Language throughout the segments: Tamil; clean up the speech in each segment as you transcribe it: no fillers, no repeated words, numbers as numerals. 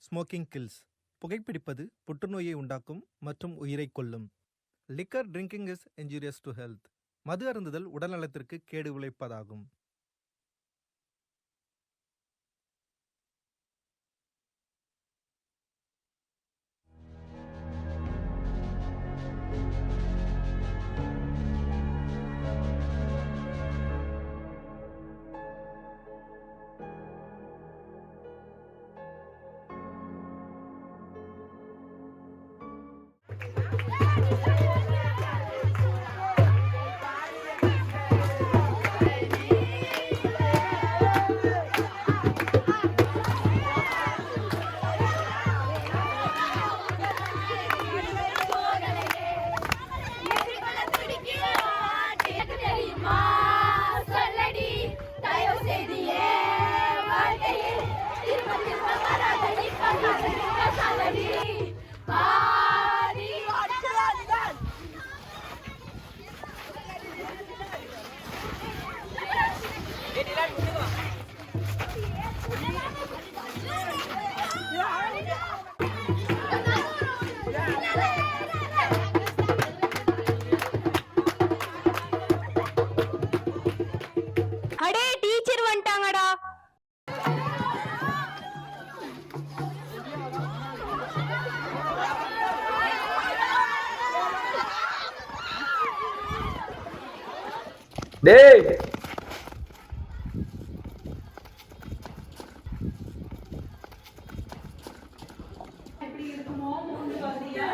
Smoking kills. புகைப்பிடிப்பது புற்றுநோயை உண்டாக்கும் மற்றும் உயிரை கொல்லும். Liquor drinking is injurious to health. மது அருந்துதல் உடல்நலத்திற்கு கேடு விளைப்பதாகும். அடே டீச்சர் வந்துட்டாங்கடா. டேய் எப்படி இருக்குமோ மூணு பாத்தியா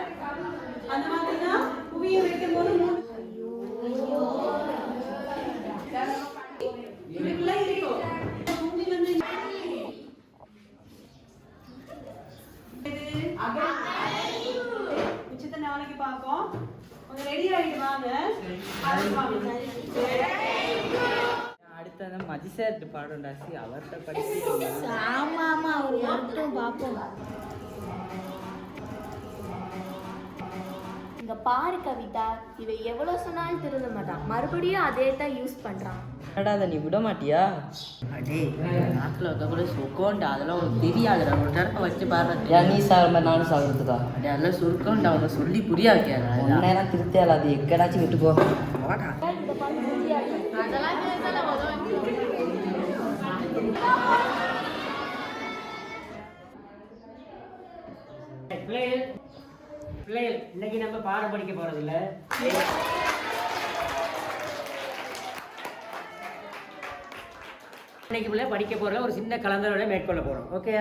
அந்த மாதிரி தான் புவியை வைக்கும்போது மூணு இதுக்குள்ள இருக்கும் பூமி வந்து மிச்சத்தை நாளைக்கு பார்ப்போம். கொஞ்சம் ரெடி ஆகிட்டு வாங்க. அடுத்ததான் மதிசார்ட்டு பாடம் ராசி அவர்கிட்ட படிச்சு ஆமா ஆமா அவர் மட்டும் பாப்போம். இங்க பாரு கவிதா, இவ எவ்வளவு சொன்னாலும் திருந்த மாட்டான், மறுபடியும் அதே தான் யூஸ் பண்றான். அதை நீ விட மாட்டியா? அடே நாட்டில் வைக்க கூட சுக்கோண்டா, அதெல்லாம் உனக்கு தெரியாதுடா. ஒரு நேரத்தை வச்சு பாரு. நீ சாகிற மாதிரி நானும் சாகிறதுக்கா? அடே அதெல்லாம் சுருக்கோண்டா, அவனை சொல்லி புரியா வைக்காது. உன்னையெல்லாம் திருத்தியால அது எக்கடாச்சும் விட்டு போ. பிள்ளைகள் இன்னைக்கு நம்ம பாடம் படிக்க போறதில்ல. இன்னைக்கு பிள்ளை படிக்க போறதுல ஒரு சின்ன கலந்துரையாடலை மேற்கொள்ள போறோம். Okay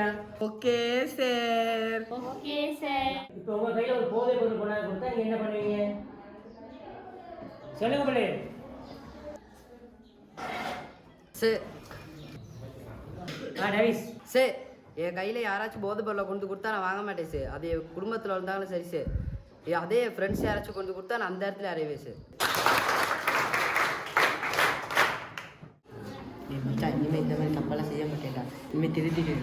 okay sir. Okay sir. இப்போ உங்க கையில ஒரு போதை பொருள் கொண்டாந்து கொடுத்தா நீங்க என்ன பண்ணுவீங்க? சொல்லுங்க பிள்ளை. Sir Davis. சார் என் கையில் யாராச்சும் போதை பொருளை கொண்டு கொடுத்தா நான் வாங்க மாட்டேன் சார். அது குடும்பத்தில் இருந்தாலும் சரி சார். அதே ஃப்ரெண்ட்ஸ் யாராச்சும் கொண்டு கொடுத்தா நான் அந்த இடத்துல அறைவேன் சார். மச்சான் இனிமேல் இந்த மாதிரி தப்பெல்லாம் செய்ய மாட்டேன்டா. இனிமேல் திருத்திட்டு